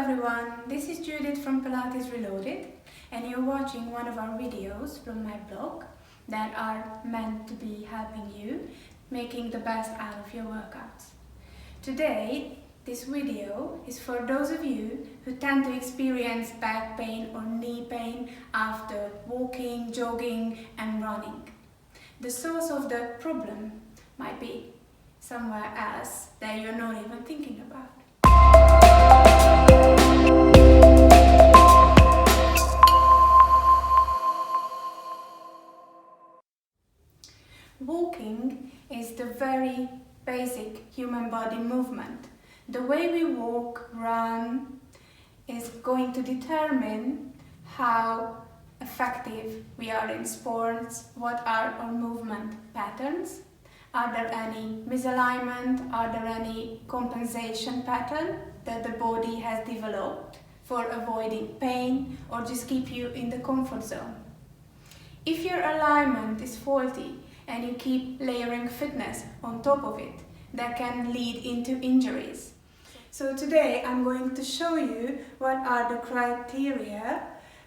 everyone, this is Judith from Pilates Reloaded and you're watching one of our videos from my blog that are meant to be helping you making the best out of your workouts. Today, this video is for those of you who tend to experience back pain or knee pain after walking, jogging and running. The source of the problem might be somewhere else that you're not even thinking about. Walking is the very basic human body movement. The way we walk, run, is going to determine how effective we are in sports, what are our movement patterns, are there any misalignment, are there any compensation pattern that the body has developed for avoiding pain or just keep you in the comfort zone. If your alignment is faulty and you keep layering fitness on top of it, that can lead into injuries. So today I'm going to show you what are the criteria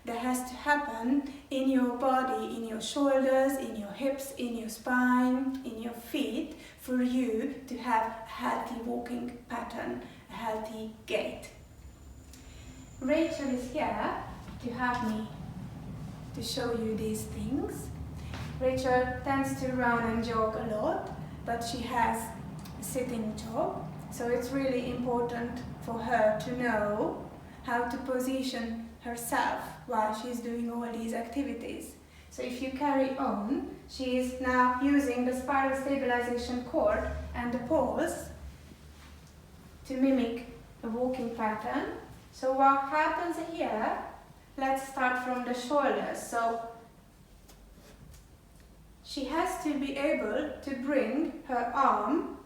that has to happen in your body, in your shoulders, in your hips, in your spine, in your feet, for you to have a healthy walking pattern, a healthy gait. Rachel is here to help me to show you these things. Rachel tends to run and jog a lot, but she has a sitting job, so it's really important for her to know how to position herself while she's doing all these activities. So if you carry on, she is now using the spiral stabilization cord and the pause to mimic a walking pattern. So what happens here, let's start from the shoulders. So she has to be able to bring her arm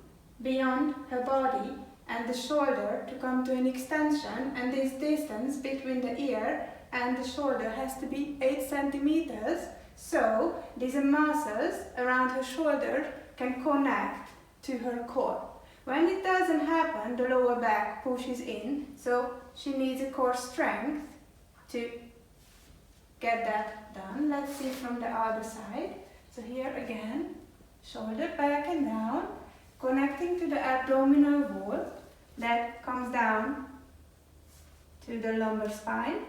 beyond her body and the shoulder to come to an extension, and this distance between the ear and the shoulder has to be 8 centimeters, so these muscles around her shoulder can connect to her core. When it doesn't happen, the lower back pushes in, so she needs a core strength to get that done. Let's see from the other side. So here again, shoulder back and down, connecting to the abdominal wall that comes down to the lumbar spine,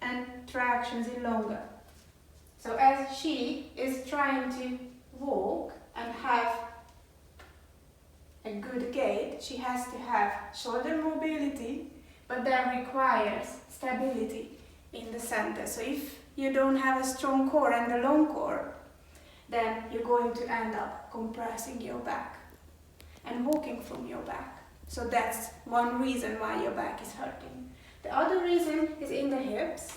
and tractions in longer. So as she is trying to walk and have a good gait, she has to have shoulder mobility, but that requires stability in the center. So if you don't have a strong core and a long core, then you're going to end up compressing your back and walking from your back. So that's one reason why your back is hurting. The other reason is in the hips.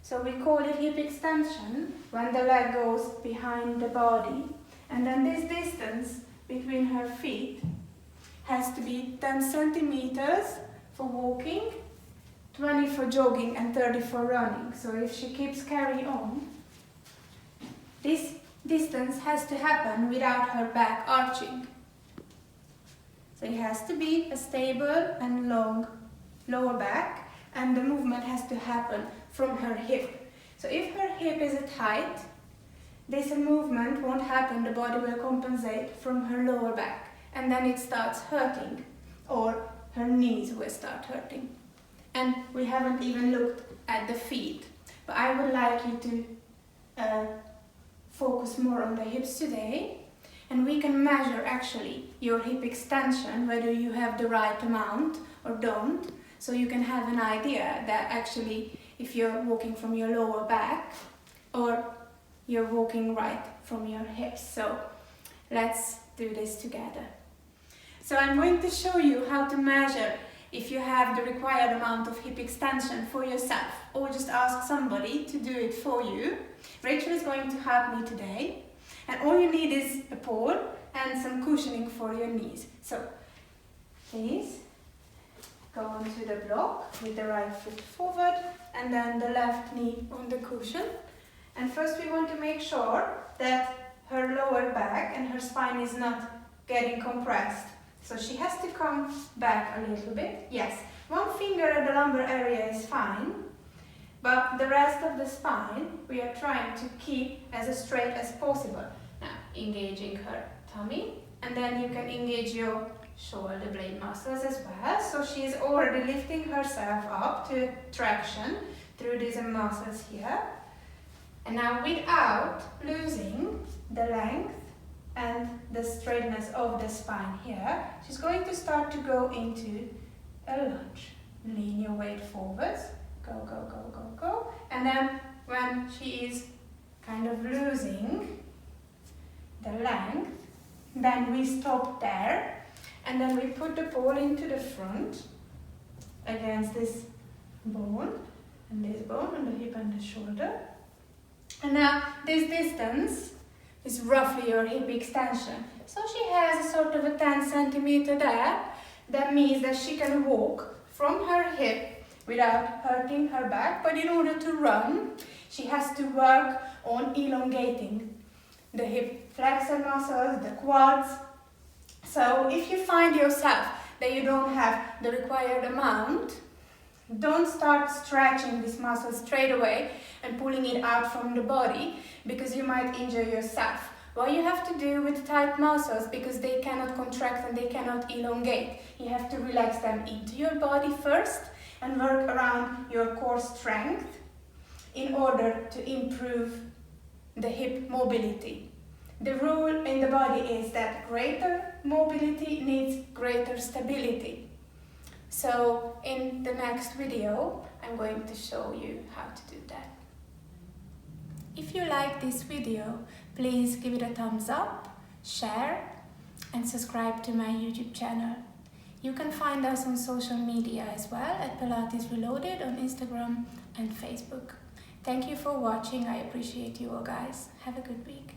So we call it hip extension when the leg goes behind the body. And then this distance between her feet has to be 10 centimeters for walking, 20 for jogging and 30 for running. So if she keeps carrying on, this distance has to happen without her back arching. So it has to be a stable and long lower back, and the movement has to happen from her hip. So if her hip is tight, this movement won't happen, the body will compensate from her lower back, and then it starts hurting, or her knees will start hurting. And we haven't even looked at the feet, but I would like you to focus more on the hips today, and we can measure actually your hip extension, whether you have the right amount or don't, so you can have an idea that actually if you're walking from your lower back or you're walking right from your hips. So let's do this together. So I'm going to show you how to measure if you have the required amount of hip extension for yourself, or just ask somebody to do it for you. Rachel is going to help me today, and all you need is a pole and some cushioning for your knees. So please go onto the block with the right foot forward and then the left knee on the cushion. And first we want to make sure that her lower back and her spine is not getting compressed. So she has to come back a little bit. Yes, One finger at the lumbar area is fine, but the rest of the spine we are trying to keep as straight as possible. Now, engaging her tummy, and then you can engage your shoulder blade muscles as well. So she is already lifting herself up to traction through these muscles here. And now, without losing the length and the straightness of the spine here, she's going to start to go into a lunge. Lean your weight forwards. Go, go, go, go, go. And then when she is kind of losing the length, then we stop there. And then we put the ball into the front against this bone and this bone on the hip and the shoulder. And now this distance is roughly your hip extension. So she has a sort of a 10 centimeter there. That means that she can walk from her hip without hurting her back. But in order to run, she has to work on elongating the hip flexor muscles, the quads. So if you find yourself that you don't have the required amount, don't start stretching this muscle straight away and pulling it out from the body, because you might injure yourself. What you have to do with tight muscles, because they cannot contract and they cannot elongate, you have to relax them into your body first and work around your core strength in order to improve the hip mobility. The rule in the body is that greater mobility needs greater stability. So in the next video, I'm going to show you how to do that. If you like this video, please give it a thumbs up, share, and subscribe to my YouTube channel. You can find us on social media as well at Pilates Reloaded on Instagram and Facebook. Thank you for watching. I appreciate you all, guys. Have a good week.